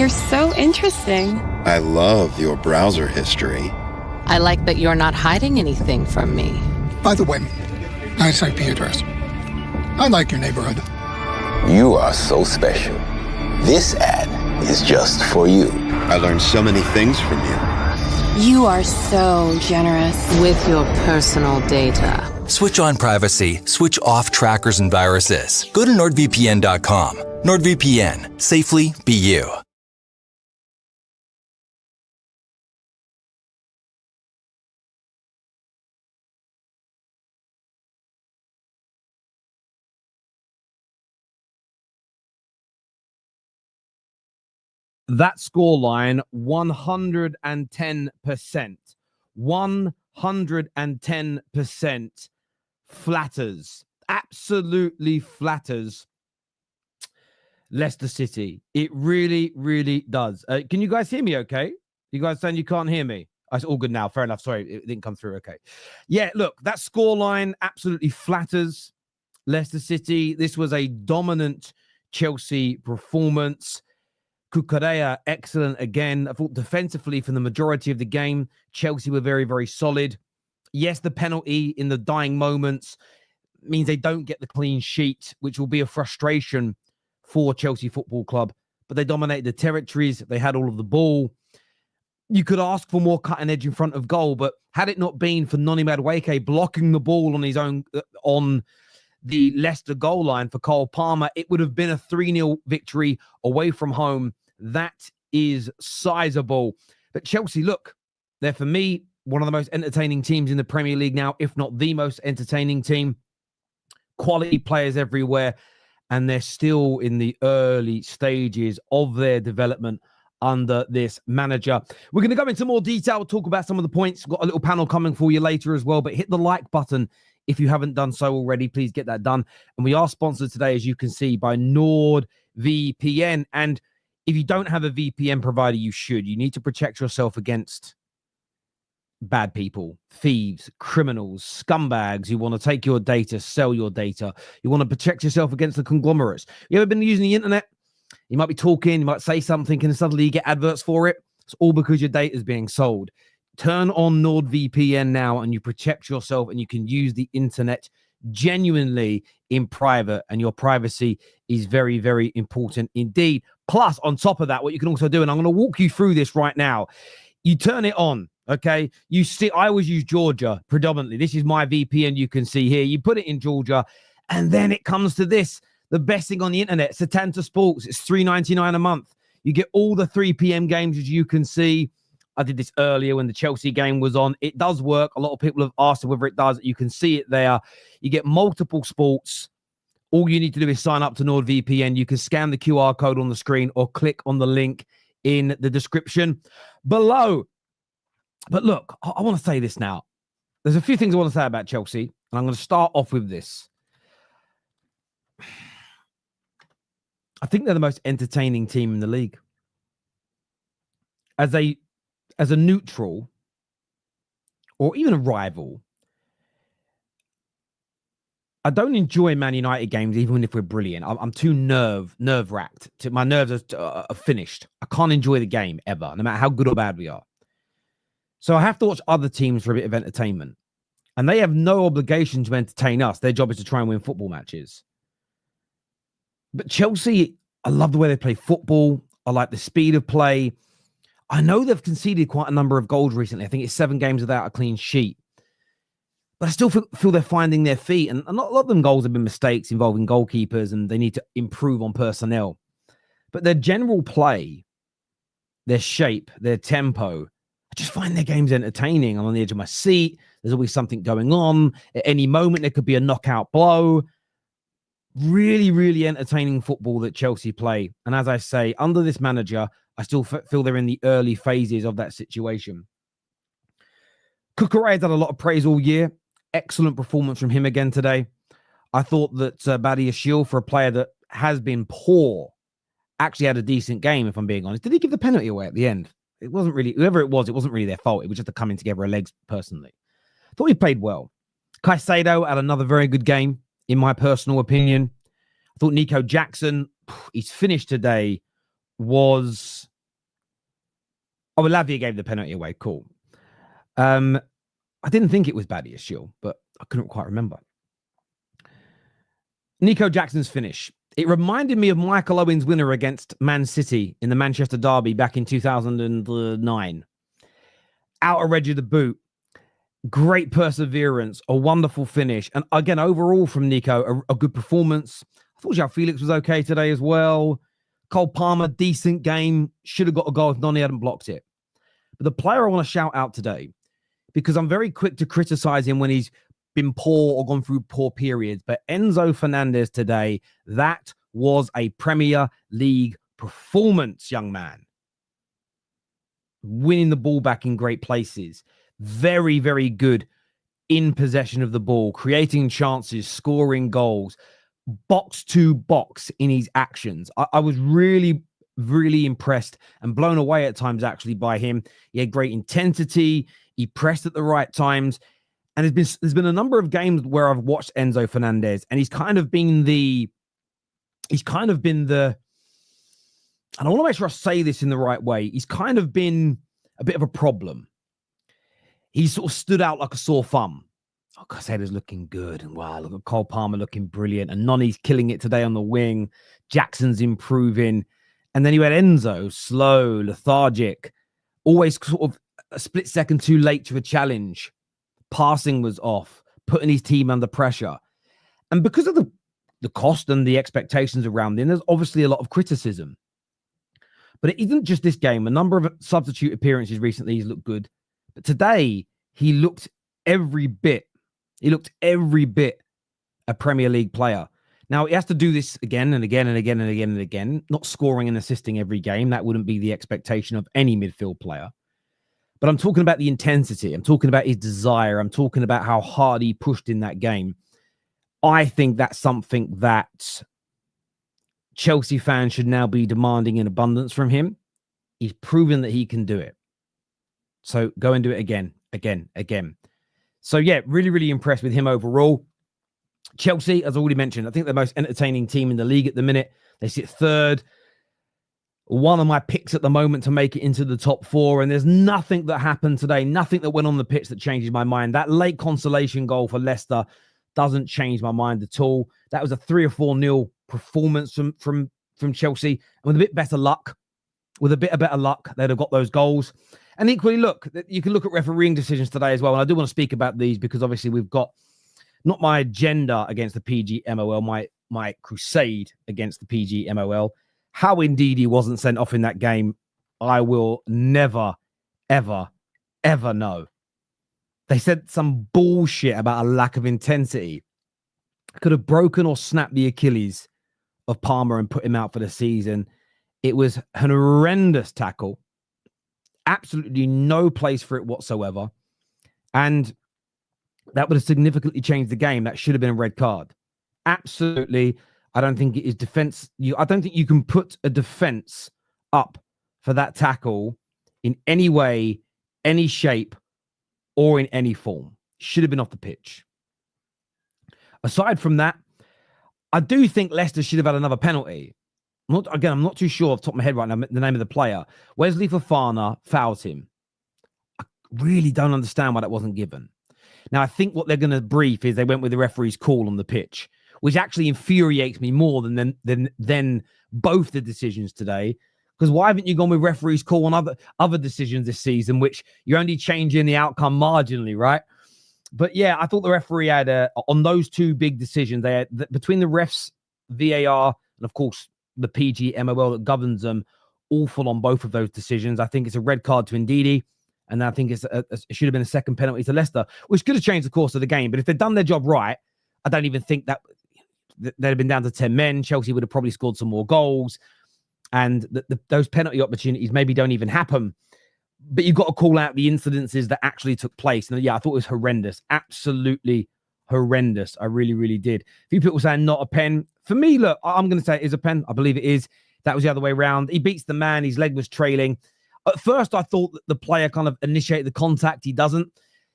You're so interesting. I love your browser history. I like that you're not hiding anything from me. By the way, nice IP address. I like your neighborhood. You are so special. This ad is just for you. I learned so many things from you. You are so generous. With your personal data. Switch on privacy, switch off trackers and viruses. Go to nordvpn.com. NordVPN. Safely be you. That scoreline, 110%. 110% flatters. Absolutely flatters Leicester City. It really, really does. Can you guys hear me okay? You guys saying you can't hear me? It's all good now. Fair enough. Sorry, it didn't come through okay. Yeah, look, that scoreline absolutely flatters Leicester City. This was a dominant Chelsea performance. Cucurella, excellent again. I thought defensively for the majority of the game, Chelsea were very, very solid. Yes, the penalty in the dying moments means they don't get the clean sheet, which will be a frustration for Chelsea Football Club. But they dominated the territories. They had all of the ball. You could ask for more cutting edge in front of goal, but had it not been for Noni Madueke blocking the ball on his own on the Leicester goal line for Cole Palmer, it would have been a 3-0 victory away from home. That is sizable. But Chelsea, look, they're for me one of the most entertaining teams in the Premier League now, if not the most entertaining team. Quality players everywhere, and they're still in the early stages of their development under this manager. We're going to go into more detail, talk about some of the points. Got a little panel coming for you later as well, but hit the like button if you haven't done so already. Please get that done. And we are sponsored today, as you can see, by NordVPN. And if you don't have a VPN provider, you should. You need to protect yourself against bad people, thieves, criminals, scumbags who want to take your data, sell your data. You want to protect yourself against the conglomerates. You ever been using the internet? You might be talking, you might say something, and suddenly you get adverts for it. It's all because your data is being sold. Turn on NordVPN now and you protect yourself, and you can use the internet genuinely in private, and your privacy is very, very important indeed. Plus, on top of that, what you can also do, and I'm going to walk you through this right now. You turn it on, okay? You see, I always use Georgia predominantly. This is my VPN you can see here. You put it in Georgia, and then it comes to this. The best thing on the internet, Setanta Sports. It's $3.99 a month. You get all the 3 p.m. games, as you can see. I did this earlier when the Chelsea game was on. It does work. A lot of people have asked whether it does. You can see it there. You get multiple sports. All you need to do is sign up to NordVPN. You can scan the QR code on the screen or click on the link in the description below. But look, I want to say this now. There's a few things I want to say about Chelsea, and I'm going to start off with this. I think they're the most entertaining team in the league. As a neutral or even a rival, I don't enjoy Man United games, even if we're brilliant. I'm too nerve-wracked. My nerves are finished. I can't enjoy the game ever, no matter how good or bad we are. So I have to watch other teams for a bit of entertainment. And they have no obligation to entertain us. Their job is to try and win football matches. But Chelsea, I love the way they play football. I like the speed of play. I know they've conceded quite a number of goals recently. I think it's 7 games without a clean sheet. But I still feel they're finding their feet. And a lot of them goals have been mistakes involving goalkeepers, and they need to improve on personnel. But their general play, their shape, their tempo, I just find their games entertaining. I'm on the edge of my seat. There's always something going on. At any moment, there could be a knockout blow. Really, really entertaining football that Chelsea play. And as I say, under this manager, I still feel they're in the early phases of that situation. Cucurella had a lot of praise all year. Excellent performance from him again today. I thought that Badiashile, for a player that has been poor, actually had a decent game, if I'm being honest. Did he give the penalty away at the end? It wasn't really, whoever it wasn't really their fault. It was just the coming together of legs, personally. I thought he played well. Caicedo had another very good game, in my personal opinion. I thought Nico Jackson, his finish today was Oh, Lavia gave the penalty away. Cool. I didn't think it was Badiashile, but I couldn't quite remember. Nico Jackson's finish. It reminded me of Michael Owen's winner against Man City in the Manchester Derby back in 2009. Outer edge of the boot. Great perseverance. A wonderful finish. And again, overall from Nico, a good performance. I thought João Felix was okay today as well. Cole Palmer, decent game. Should have got a goal if Noni hadn't blocked it. But the player I want to shout out today, because I'm very quick to criticize him when he's been poor or gone through poor periods. But Enzo Fernandez today, that was a Premier League performance, young man. Winning the ball back in great places. Very, very good in possession of the ball, creating chances, scoring goals, box to box in his actions. I was really, really impressed and blown away at times actually by him. He had great intensity. He pressed at the right times. And there's been a number of games where I've watched Enzo Fernandez, and he's kind of been the, I don't want to make sure I say this in the right way. He's kind of been a bit of a problem. He sort of stood out like a sore thumb. Oh, Casado's looking good. And wow, look at Cole Palmer looking brilliant. And Noni's killing it today on the wing. Jackson's improving. And then you had Enzo, slow, lethargic, always sort of a split second too late to a challenge. Passing was off, putting his team under pressure. And because of the cost and the expectations around him, there's obviously a lot of criticism. But it isn't just this game. A number of substitute appearances recently, he's looked good. But today, he looked every bit a Premier League player. Now, he has to do this again and again and again and again and again, not scoring and assisting every game. That wouldn't be the expectation of any midfield player. But I'm talking about the intensity. I'm talking about his desire. I'm talking about how hard he pushed in that game. I think that's something that Chelsea fans should now be demanding in abundance from him. He's proven that he can do it. So go and do it again. So yeah, really, really impressed with him overall. Chelsea, as I already mentioned, I think they're the most entertaining team in the league at the minute. They sit third. One of my picks at the moment to make it into the top four. And there's nothing that happened today, nothing that went on the pitch that changes my mind. That late consolation goal for Leicester doesn't change my mind at all. That was a 3 or 4-0 performance from Chelsea. And with a bit better luck, they'd have got those goals. And equally, look, you can look at refereeing decisions today as well. And I do want to speak about these because obviously we've got not my agenda against the PGMOL, my crusade against the PGMOL. How Ndidi wasn't sent off in that game, I will never, ever, ever know. They said some bullshit about a lack of intensity. Could have broken or snapped the Achilles of Palmer and put him out for the season. It was an horrendous tackle. Absolutely no place for it whatsoever. And that would have significantly changed the game. That should have been a red card. Absolutely. I don't think it is defense. I don't think you can put a defense up for that tackle in any way, any shape, or in any form. Should have been off the pitch. Aside from that, I do think Leicester should have had another penalty. I'm not too sure off the top of my head right now the name of the player. Wesley Fofana fouled him. I really don't understand why that wasn't given. Now, I think what they're going to brief is they went with the referee's call on the pitch, which actually infuriates me more than both the decisions today. Because why haven't you gone with referee's call on other decisions this season, which you're only changing the outcome marginally, right? But yeah, I thought the referee had on those two big decisions, they had between the refs, VAR, and of course the PGMOL that governs them, awful on both of those decisions. I think it's a red card to Ndidi, and I think it should have been a second penalty to Leicester, which could have changed the course of the game. But if they'd done their job right, I don't even think that they'd have been down to 10 men. Chelsea would have probably scored some more goals, and those penalty opportunities maybe don't even happen. But you've got to call out the incidences that actually took place. And yeah, I thought it was horrendous. Absolutely horrendous. I really, really did. A few people saying not a pen. For me, look, I'm going to say it is a pen. I believe it is. That was the other way around. He beats the man. His leg was trailing. At first, I thought that the player kind of initiated the contact. He doesn't.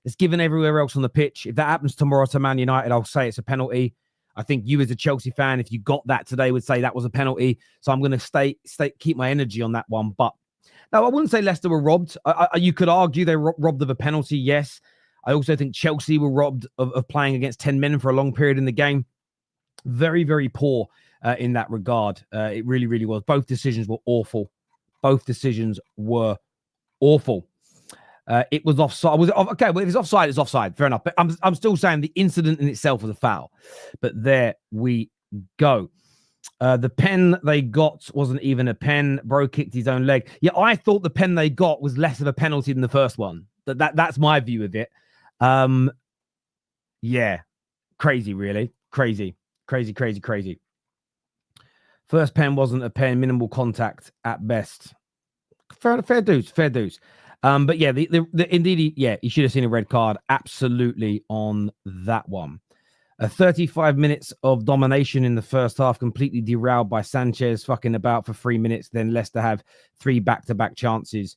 It's given everywhere else on the pitch. If that happens tomorrow to Man United, I'll say it's a penalty. I think you as a Chelsea fan, if you got that today, would say that was a penalty. So I'm going to keep my energy on that one. But Now, I wouldn't say Leicester were robbed. You could argue they were robbed of a penalty, yes. I also think Chelsea were robbed of playing against 10 men for a long period in the game. Very, very poor in that regard. It really, really was. Both decisions were awful. Both decisions were awful. It was offside. Was it okay? Well, if it's offside, it's offside. Fair enough. But I'm still saying the incident in itself was a foul. But there we go. The pen they got wasn't even a pen. Bro kicked his own leg. Yeah, I thought the pen they got was less of a penalty than the first one. That's my view of it. Yeah, crazy, really. Crazy. First pen wasn't a pen. Minimal contact at best. Fair dues. But yeah, the Ndidi, yeah, he should have seen a red card. Absolutely on that one. 35 minutes of domination in the first half, completely derailed by Sanchez fucking about for 3 minutes. Then Leicester have 3 back-to-back chances.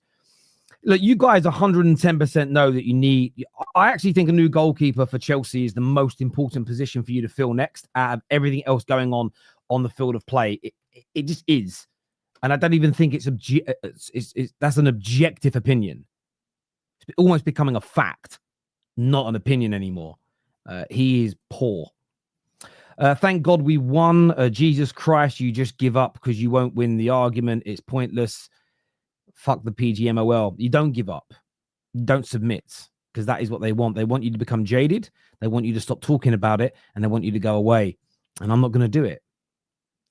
Look, you guys 110% know that you need... I actually think a new goalkeeper for Chelsea is the most important position for you to fill next out of everything else going on the field of play. It just is. And I don't even think it's that's an objective opinion. It's almost becoming a fact, not an opinion anymore. He is poor. Thank God we won. Jesus Christ, you just give up because you won't win the argument. It's pointless. Fuck the PGMOL. You don't give up. You don't submit because that is what they want. They want you to become jaded. They want you to stop talking about it and they want you to go away. And I'm not going to do it.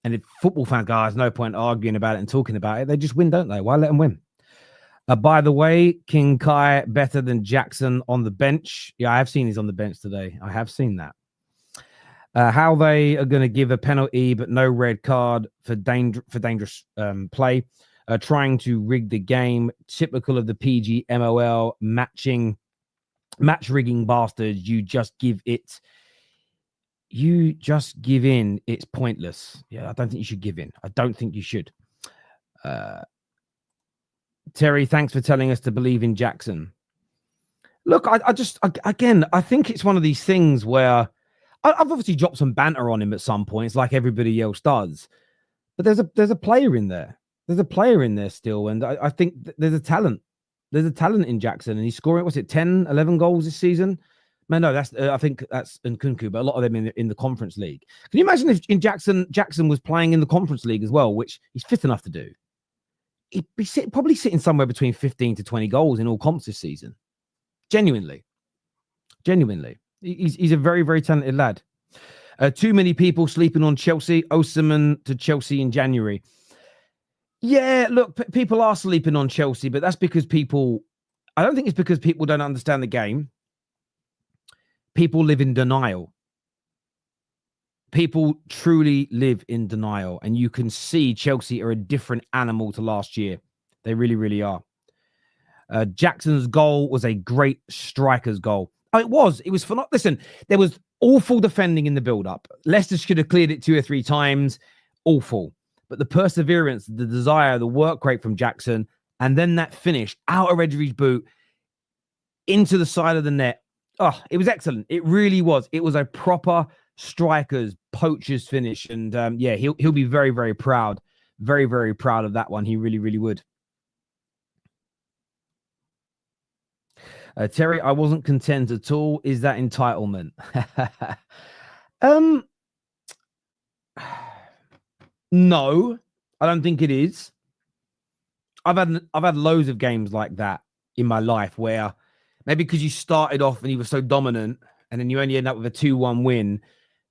And if football fans go, there's no point arguing about it and talking about it, they just win, don't they? Why let them win? By the way, King Kai better than Jackson on the bench. Yeah, I have seen he's on the bench today. I have seen that. How they are going to give a penalty but no red card for dangerous play. Trying to rig the game. Typical of the PGMOL match rigging bastards. You just give in. It's pointless. Yeah, I don't think you should give in. I don't think you should. Terry, thanks for telling us to believe in Jackson. Look, I think it's one of these things where I've obviously dropped some banter on him at some points, like everybody else does. But there's a player in there. There's a player in there still, and I think there's a talent. There's a talent in Jackson, and he's scoring, 10, 11 goals this season? No, that's I think that's Nkunku, but a lot of them in the Conference League. Can you imagine if Jackson was playing in the Conference League as well, which he's fit enough to do? He'd be probably sitting somewhere between 15 to 20 goals in all comps this season. Genuinely. He's a very, very talented lad. Too many people sleeping on Chelsea. Osimhen to Chelsea in January. Yeah, look, people are sleeping on Chelsea, but that's because I don't think it's because people don't understand the game. People live in denial. People truly live in denial. And you can see Chelsea are a different animal to last year. They really, really are. Jackson's goal was a great striker's goal. Oh, it was phenomenal. Listen, there was awful defending in the build-up. Leicester should have cleared it 2 or 3 times. Awful. But the perseverance, the desire, the work rate from Jackson, and then that finish out of Edgeridge's boot into the side of the net. Oh, it was excellent. It really was. It was a proper striker's, poacher's finish. And yeah, he'll be very, very proud. Very, very proud of that one. He really, really would. Terry, I wasn't content at all. Is that entitlement? No, I don't think it is. I've had loads of games like that in my life where maybe because you started off and you were so dominant and then you only end up with a 2-1 win,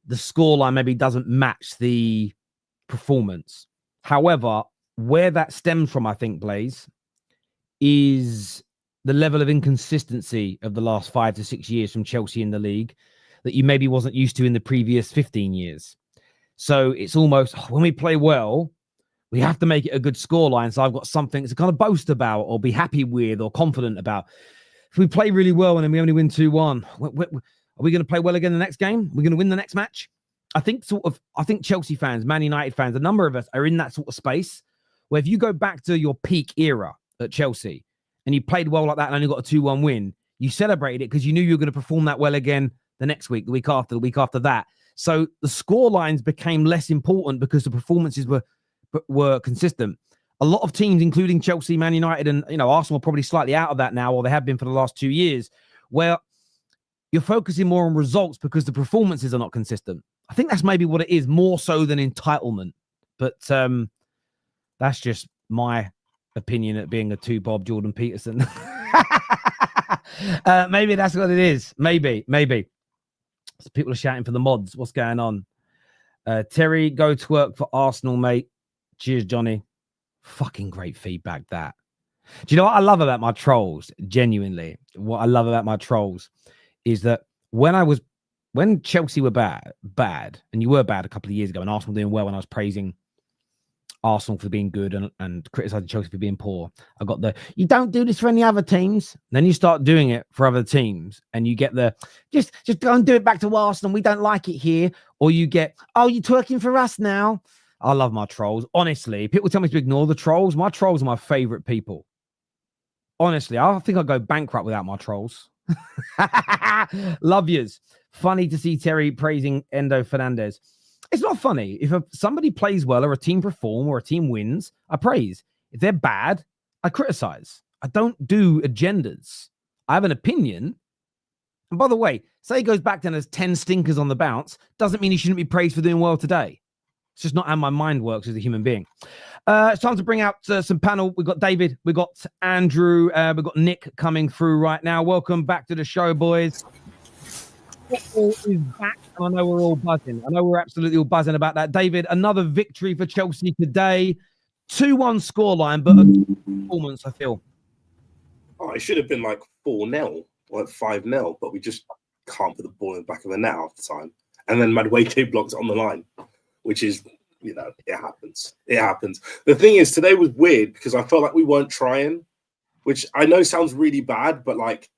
the scoreline maybe doesn't match the performance. However, where that stems from, I think, Blaze, is the level of inconsistency of the last 5 to 6 years from Chelsea in the league that you maybe wasn't used to in the previous 15 years. So it's almost, when we play well, we have to make it a good scoreline. So I've got something to kind of boast about or be happy with or confident about. If we play really well and then we only win 2-1, are we going to play well again the next game? We're going to win the next match? I think Chelsea fans, Man United fans, a number of us are in that sort of space where if you go back to your peak era at Chelsea and you played well like that and only got a 2-1 win, you celebrated it because you knew you were going to perform that well again the next week, the week after that. So the score lines became less important because the performances were consistent. a lot of teams, including Chelsea, Man United, and Arsenal, are probably slightly out of that now, or they have been for the last 2 years, where you're focusing more on results because the performances are not consistent. I think that's maybe what it is, more so than entitlement. But that's just my opinion at being a two-Bob Jordan Peterson. Maybe that's what it is. Maybe. So people are shouting for the mods. What's going on? Terry, go to work for Arsenal, mate. Cheers, Johnny. Fucking great feedback, that. Do you know what I love about my trolls? Genuinely, what I love about my trolls is that when Chelsea were bad, and you were bad a couple of years ago, and Arsenal doing well, and I was praising Arsenal for being good and criticizing Chelsea for being poor, I got you don't do this for any other teams. Then you start doing it for other teams, and you get just go and do it back to Arsenal. We don't like it here. Or you get, oh, you're twerking for us now. I love my trolls. Honestly, people tell me to ignore the trolls. My trolls are my favorite people. Honestly, I think I'd go bankrupt without my trolls. Love yous. Funny to see Terry praising Endo Fernandez. It's not funny. If somebody plays well, or a team perform, or a team wins, I praise. If they're bad, I criticize. I don't do agendas. I have an opinion. And by the way, say he goes back then as 10 stinkers on the bounce, doesn't mean he shouldn't be praised for doing well today. It's just not how my mind works as a human being. It's time to bring out some panel. We've got David, we've got Andrew, we've got Nick coming through right now. Welcome back to the show, boys. Football is back, and I know we're all buzzing. I know we're absolutely all buzzing about that. David, another victory for Chelsea today. 2-1 scoreline, but a performance, I feel. Oh, it should have been like 4-0, like 5-0, but we just can't put the ball in the back of the net half the time. And then Madueke blocked it on the line, which is, it happens. It happens. The thing is, today was weird because I felt like we weren't trying, which I know sounds really bad, but like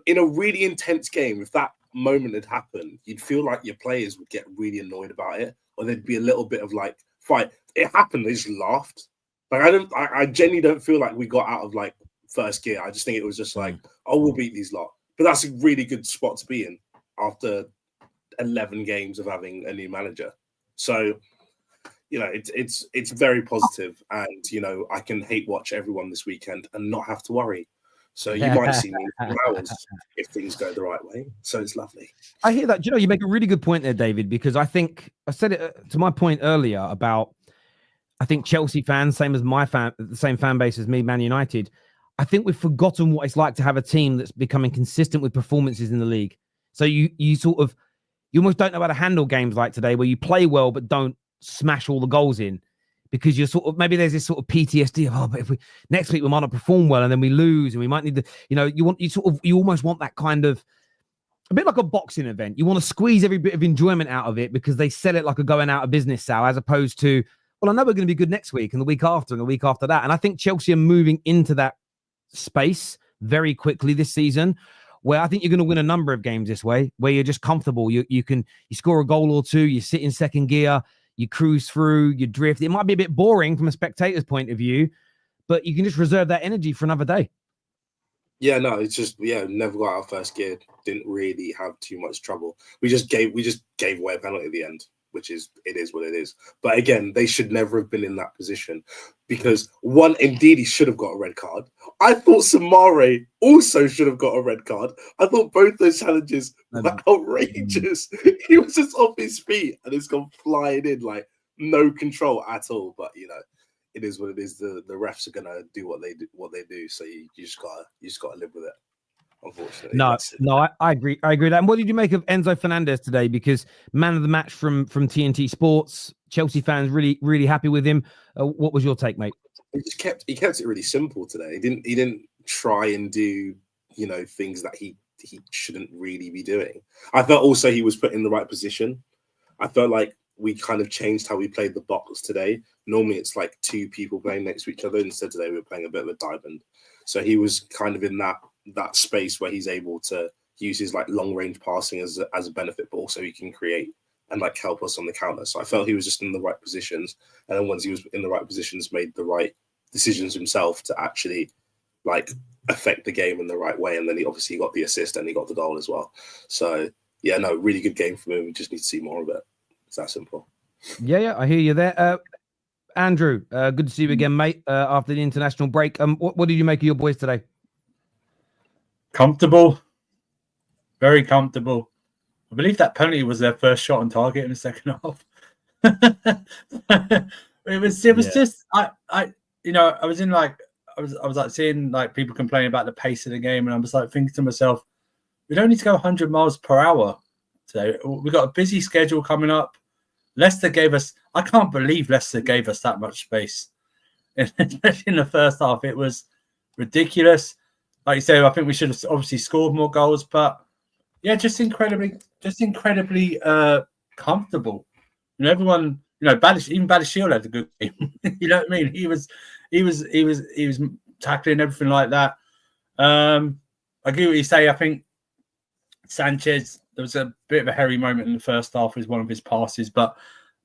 in a really intense game, if that moment had happened, you'd feel like your players would get really annoyed about it, or there'd be a little bit of like fight. It happened. They just laughed. Like I genuinely don't feel like we got out of like first gear. I just think it was just like, oh, we'll beat these lot. But that's a really good spot to be in after 11 games of having a new manager. So, it's very positive, and I can hate watch everyone this weekend and not have to worry. So you might see me in hours if things go the right way. So it's lovely. I hear that. You make a really good point there, David, because I think I said it to my point earlier about, I think Chelsea fans, same as the same fan base as me, Man United, I think we've forgotten what it's like to have a team that's becoming consistent with performances in the league. So you almost don't know how to handle games like today, where you play well but don't smash all the goals in, because you're maybe there's this sort of PTSD of, but if next week we might not perform well and then we lose and we might need you almost want that kind of, a bit like a boxing event. You want to squeeze every bit of enjoyment out of it because they sell it like a going out of business sale, as opposed to, well, I know we're going to be good next week and the week after and the week after that. And I think Chelsea are moving into that space very quickly this season, where I think you're going to win a number of games this way, where you're just comfortable. You score a goal or two, you sit in second gear, you cruise through, you drift. It might be a bit boring from a spectator's point of view, but you can just reserve that energy for another day. Yeah, no, it's just, never got out of first gear. Didn't really have too much trouble. We just gave away a penalty at the end, which is, it is what it is. But again, they should never have been in that position, because one, Ndidi should have got a red card. I thought Samare also should have got a red card. I thought both those challenges were outrageous. He was just off his feet and it's gone flying in, like no control at all. But it is what it is. The refs are gonna do what they do. So you just gotta live with it. Unfortunately, no, I agree. I agree with that. And what did you make of Enzo Fernandez today? Because man of the match from TNT Sports, Chelsea fans really, really happy with him. What was your take, mate? He kept it really simple today. He didn't try and do things that he shouldn't really be doing. I felt also he was put in the right position. I felt like we kind of changed how we played the box today. Normally it's like two people playing next to each other. Instead today we were playing a bit of a diamond. So he was kind of in that space where he's able to use his like long range passing as a benefit, but also he can create and like help us on the counter. So I felt he was just in the right positions. And then once he was in the right positions, made the right decisions himself to actually like affect the game in the right way. And then he obviously got the assist and he got the goal as well. So really good game from him. We just need to see more of it. It's that simple. Yeah, I hear you there. Andrew, good to see you again, mate, after the international break. What did you make of your boys today? Comfortable. Very comfortable. I believe that penalty was their first shot on target in the second half. it was just I was in like I was like seeing like people complaining about the pace of the game, and I was like thinking to myself, we don't need to go 100 miles per hour today. We've got a busy schedule coming up. Leicester gave us, I can't believe Leicester gave us that much space, especially in the first half. It was ridiculous. Like you said, I think we should have obviously scored more goals, but yeah, just incredibly comfortable. Everyone, even Badiashile had a good game. You know what I mean? He was tackling everything like that. I agree with what you say. I think Sanchez, there was a bit of a hairy moment in the first half with one of his passes, but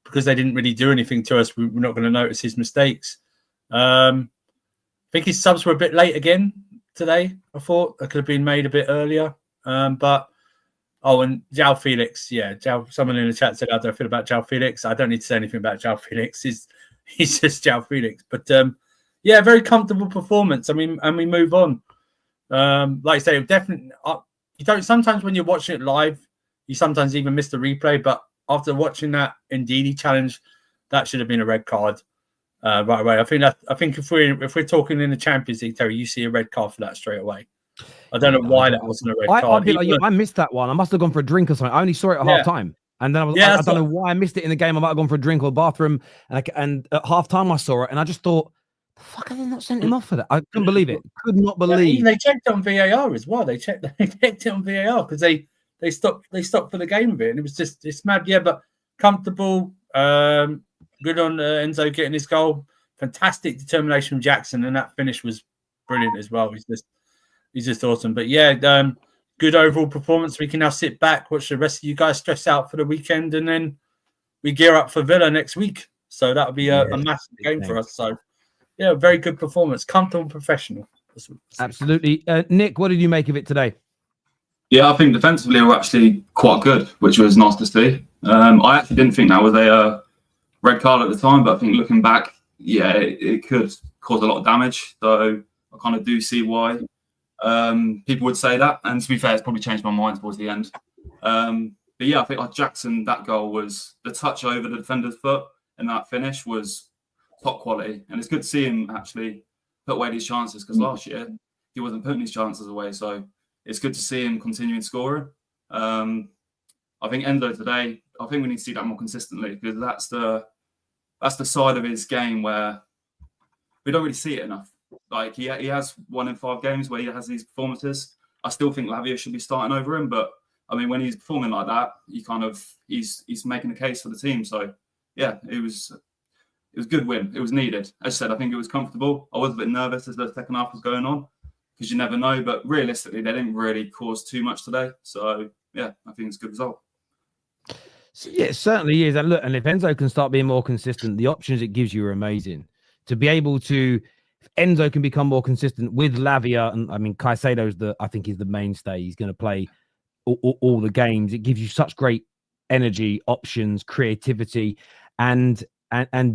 because they didn't really do anything to us, we're not going to notice his mistakes. I think his subs were a bit late again today. I thought it could have been made a bit earlier. And João Felix, someone in the chat said, how do I feel about João Felix? I don't need to say anything about João Felix. He's just João Felix. But very comfortable performance. I mean, and we move on. Like I say, definitely. You don't. Sometimes when you're watching it live, you sometimes even miss the replay. But after watching that Ndidi challenge, that should have been a red card right away. I think if we're talking in the Champions League, Terry, you see a red card for that straight away. I don't know why that wasn't a red card. I missed that one. I must have gone for a drink or something. I only saw it at half time. And then I don't know why I missed it in the game. I might have gone for a drink or a bathroom. And at half time I saw it and I just thought, the fuck have they not sent him off for that? I couldn't believe it. Could not believe. They checked on VAR as well. They checked it on VAR because they stopped for the game of it. And it was just, it's mad. Yeah, but comfortable. Good on Enzo getting his goal. Fantastic determination from Jackson. And that finish was brilliant as well. He's just awesome. But yeah, good overall performance. We can now sit back, watch the rest of you guys stress out for the weekend, and then we gear up for Villa next week. So that'll be a massive game for us. So yeah, very good performance. Comfortable, professional. Absolutely. Nick, what did you make of it today? Yeah, I think defensively we're actually quite good, which was nice to see. I actually didn't think that was a red card at the time, but I think looking back, yeah, it could cause a lot of damage. So I kind of do see why people would say that. And to be fair, it's probably changed my mind towards the end. But yeah, I think like Jackson, that goal was the touch over the defender's foot, and that finish was top quality. And it's good to see him actually put away these chances, because last year he wasn't putting these chances away. So it's good to see him continuing scoring. I think Enzo today, I think we need to see that more consistently, because that's the side of his game where we don't really see it enough. Like he has 1 in 5 games where he has these performances. I still think Lavia should be starting over him, but I mean, when he's performing like that, he's making a case for the team. So yeah, it was a good win. It was needed. As I said, I think it was comfortable. I was a bit nervous as the second half was going on, because you never know. But realistically, they didn't really cause too much today. So yeah, I think it's a good result. Yeah, it certainly is. And look, and if Enzo can start being more consistent, the options it gives you are amazing. To be able to, if Enzo can become more consistent with Lavia, and I mean, Caicedo's I think he's the mainstay. He's going to play all the games. It gives you such great energy, options, creativity, and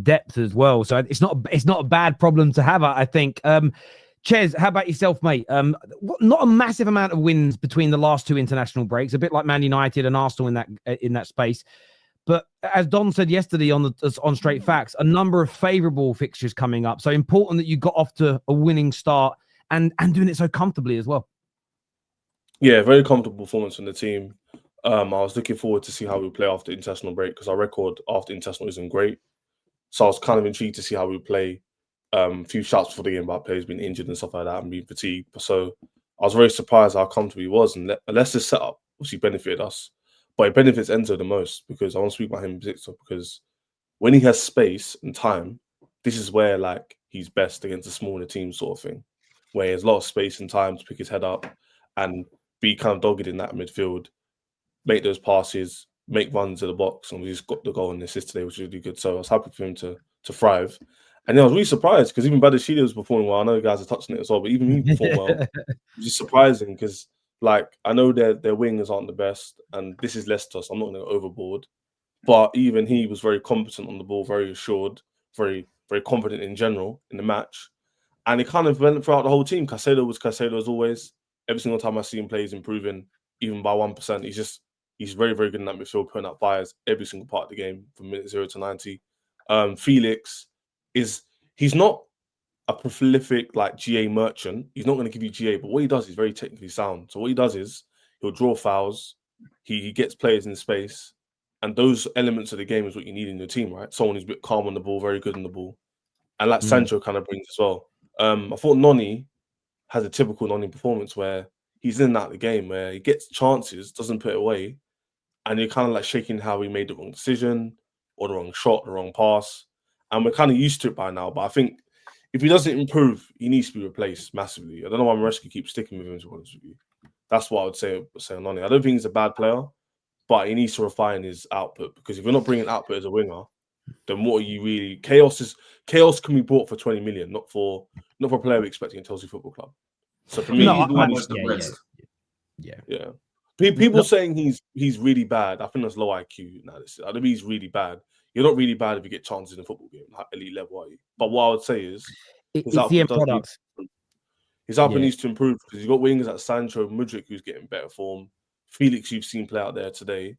depth as well. So it's not a bad problem to have, I think. Ches, how about yourself, mate? Not a massive amount of wins between the last 2 international breaks, a bit like Man United and Arsenal in that space. But as Don said yesterday on Straight Facts, a number of favourable fixtures coming up. So important that you got off to a winning start and doing it so comfortably as well. Yeah, very comfortable performance from the team. I was looking forward to see how we play after international break, because our record after international isn't great. So I was kind of intrigued to see how we play. A few shouts before the game about players being injured and stuff like that and being fatigued. So I was very surprised how comfortable he was. And Leicester's setup obviously benefited us, but it benefits Enzo the most, because I want to speak about him in particular, because when he has space and time, this is where like he's best against a smaller team sort of thing, where he has a lot of space and time to pick his head up and be kind of dogged in that midfield, make those passes, make runs to the box, and we just got the goal and assist today, which was really good. So I was happy for him to thrive. And then I was really surprised, because even Badiashile was performing well. I know you guys are touching it as well, but even he performed well. It was just surprising, because like I know their wingers aren't the best, and this is Leicester, so I'm not going to go overboard. But even he was very competent on the ball, very assured, very very confident in general in the match. And it kind of went throughout the whole team. Caicedo was Caicedo as always. Every single time I see him play, he's improving, even by 1%. He's very, very good in that midfield, putting up fires every single part of the game from minute 0 to 90. Felix he's not a prolific like GA merchant. He's not going to give you GA, but what he does is very technically sound. So what he does is he'll draw fouls, he gets players in space, and those elements of the game is what you need in your team, right? Someone who's a bit calm on the ball, very good on the ball, and like Sancho kind of brings as well. I thought Noni has a typical Noni performance where he's in and out of the game, where he gets chances, doesn't put it away, and you're kind of like shaking how he made the wrong decision or the wrong shot, the wrong pass, and we're kind of used to it by now. But I think if he doesn't improve, he needs to be replaced massively. I don't know why Maresca keeps sticking with him, to be honest with you. That's what I would say on Noni. I don't think he's a bad player, but he needs to refine his output, because if you're not bringing output as a winger, then what are you really? Chaos can be bought for 20 million, not for a player we're expecting at Chelsea Football Club. So for me, he's the one who's the risk. Yeah. People saying he's really bad. I think that's low IQ analysis. I don't think he's really bad. You're not really bad if you get chances in a football game, like elite level, are you? But what I would say is his output needs to improve, because you've got wingers like Sancho, Mudryk, who's getting better form. Felix, you've seen play out there today.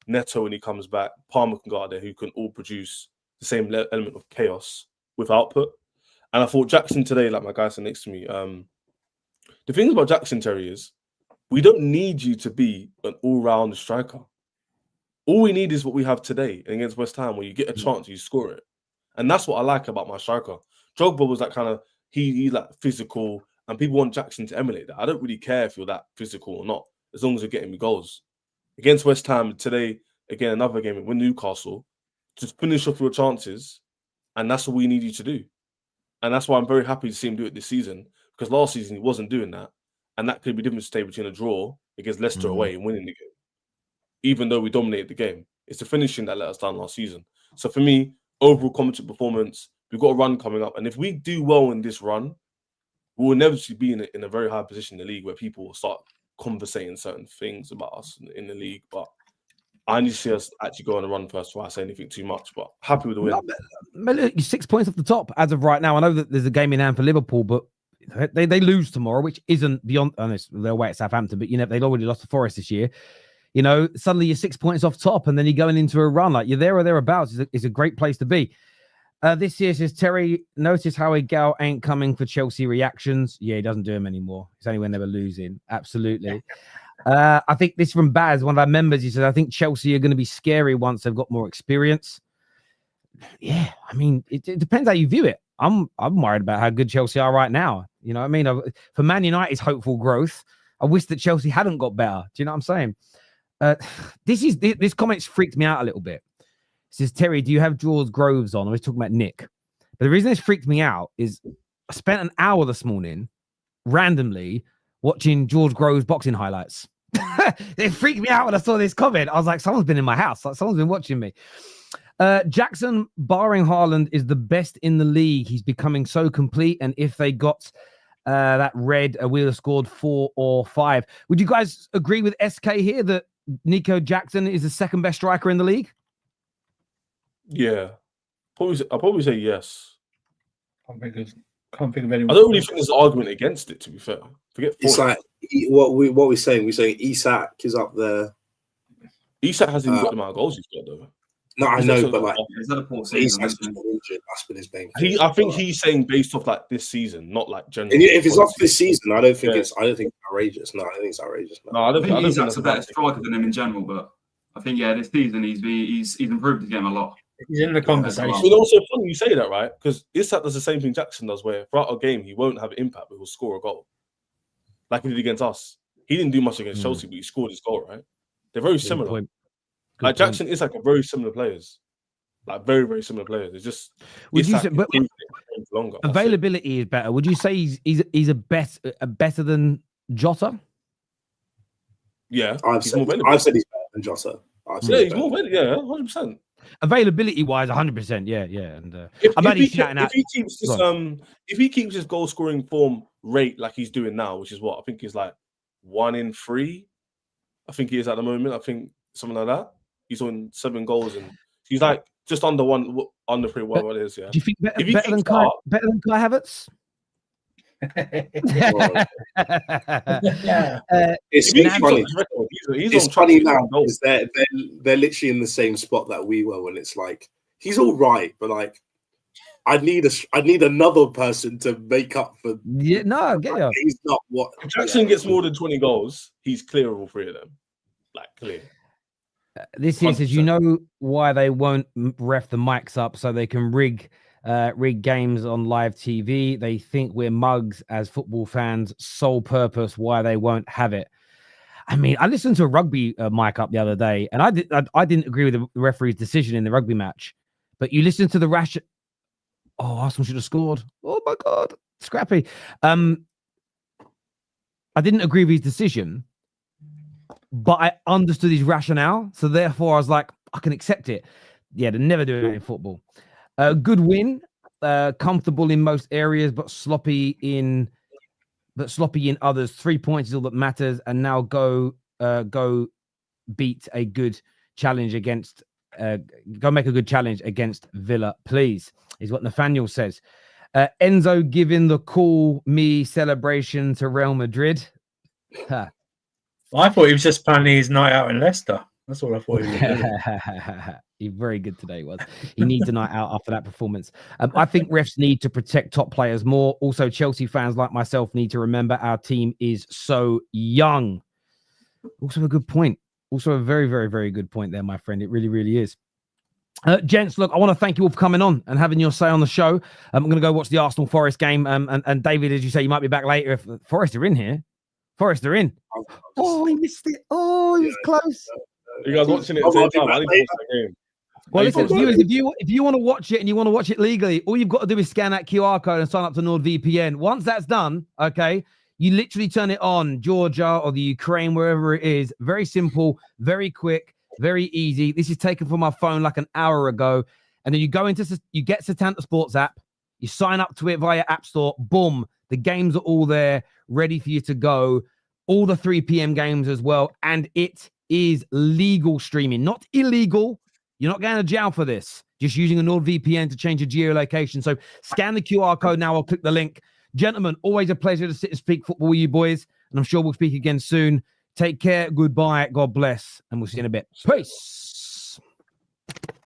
Neto, when he comes back. Palmer can go out there, who can all produce the same element of chaos with output. And I thought Jackson today, like my guy said next to me, the thing about Jackson, Terry, is we don't need you to be an all-round striker. All we need is what we have today against West Ham, where you get a chance, you score it. And that's what I like about my striker. Drogba was that kind of, he's like physical, and people want Jackson to emulate that. I don't really care if you're that physical or not, as long as you're getting me goals. Against West Ham today, again, another game with Newcastle, just finish off your chances, and that's what we need you to do. And that's why I'm very happy to see him do it this season, because last season he wasn't doing that. And that could be the difference between a draw against Leicester away and winning the game. Even though we dominated the game, it's the finishing that let us down last season. So for me, overall competent performance, we've got a run coming up. And if we do well in this run, we will inevitably be in a very high position in the league, where people will start conversating certain things about us in the league. But I need to see us actually go on a run first before I say anything too much. But happy with the win. Look, you're 6 points off the top as of right now. I know that there's a game in hand for Liverpool, but they lose tomorrow, which isn't beyond. They're away at Southampton, but they'd already lost to Forest this year. Suddenly you're 6 points off top, and then you're going into a run. Like, you're there or thereabouts. It's a great place to be. This year, says Terry, notice how a gal ain't coming for Chelsea reactions. Yeah, he doesn't do them anymore. It's only when they were losing. Absolutely. I think this from Baz, one of our members, he says, I think Chelsea are going to be scary once they've got more experience. Yeah, I mean, it depends how you view it. I'm worried about how good Chelsea are right now. You know what I mean? For Man United's hopeful growth, I wish that Chelsea hadn't got better. Do you know what I'm saying? This comment's freaked me out a little bit. It says, Terry, do you have George Groves on? I was talking about Nick. But the reason this freaked me out is I spent an hour this morning randomly watching George Groves boxing highlights. It freaked me out when I saw this comment. I was like, someone's been in my house. Like, someone's been watching me. Jackson, barring Haaland, is the best in the league. He's becoming so complete. And if they got that red, we would have scored 4 or 5. Would you guys agree with SK here that Nico Jackson is the second best striker in the league? Yeah. I'll probably say yes. Can't think of anyone. I don't really think there's an argument against it, to be fair. It's like what we're saying. We're saying Isak is up there. Isak hasn't even got the amount of goals he's got, though. No, I know, but like, is that a poor season? Isak's injured. That's been his main. I think he's saying based off like this season, not like generally. And if it's off this season, I don't think it's outrageous. No, I think it's outrageous. No, I don't think Isak's a better striker than him in general, but I think this season he's improved his game a lot. He's in the conversation. It's also funny you say that, right? Because Isak does the same thing Jackson does, where throughout a game he won't have impact, but he'll score a goal, like he did against us. He didn't do much against Chelsea, but he scored his goal, right? They're very similar. Like Jackson is like a very similar players, like very, very similar players. It's just would you say, but longer. Availability is better. Would you say he's a better than Jota? Yeah, I've said he's better than Jota. He's more available. Yeah, 100%. Availability wise, 100%. Yeah. And if he keeps his goal scoring form rate like he's doing now, which is what I think is like 1 in 3. I think he is at the moment. I think something like that. He's on 7 goals, and he's like just under 3 what it is. Yeah. Do you think If he better than keeps Kai Havertz? It's funny. He's It's funny now because they're literally in the same spot that we were when it's like he's all right, but like I need another person to make up for. Yeah, no, I get you. He's not what If Jackson gets more than 20 goals, he's clear of all 3 of them. Like clear. This here says, you know why they won't ref the mics up so they can rig games on live TV. They think we're mugs as football fans. Sole purpose why they won't have it. I mean, I listened to a rugby mic up the other day, and I didn't agree with the referee's decision in the rugby match. But you listen to the rash. Oh, Arsenal should have scored. Oh my God, scrappy. I didn't agree with his decision, but I understood his rationale. So therefore, I was like, I can accept it. Yeah, they never do it in football. Good win, comfortable in most areas, but sloppy in others. 3 points is all that matters. And now go beat a good challenge against. Go make a good challenge against Villa, please. Is what Nathaniel says. Enzo giving the cool me celebration to Real Madrid. I thought he was just planning his night out in Leicester. That's all I thought he was doing. He's very good today. He needs a night out after that performance. I think refs need to protect top players more. Also, Chelsea fans like myself need to remember our team is so young. Also a good point. Also a very, very, very good point there, my friend. It really, really is. Gents, look, I want to thank you all for coming on and having your say on the show. I'm going to go watch the Arsenal Forest game. And David, as you say, you might be back later. If Forest are in here. Forest are in. Oh, he missed it. Oh, he was close. You guys watching it at the same time? I need to watch that game. Well, listen, viewers, if you want to watch it and you want to watch it legally, all you've got to do is scan that QR code and sign up to NordVPN. Once that's done, okay, you literally turn it on, Georgia or the Ukraine, wherever it is. Very simple, very quick, very easy. This is taken from my phone like an hour ago. And then you get Setanta Sports app, you sign up to it via App Store, boom, the games are all there, ready for you to go. All the 3 p.m. games as well. And it is legal streaming, not illegal. You're not going to jail for this. Just using a NordVPN to change your geolocation. So scan the QR code now or click the link. Gentlemen, always a pleasure to sit and speak football with you boys. And I'm sure we'll speak again soon. Take care. Goodbye. God bless. And we'll see you in a bit. Peace.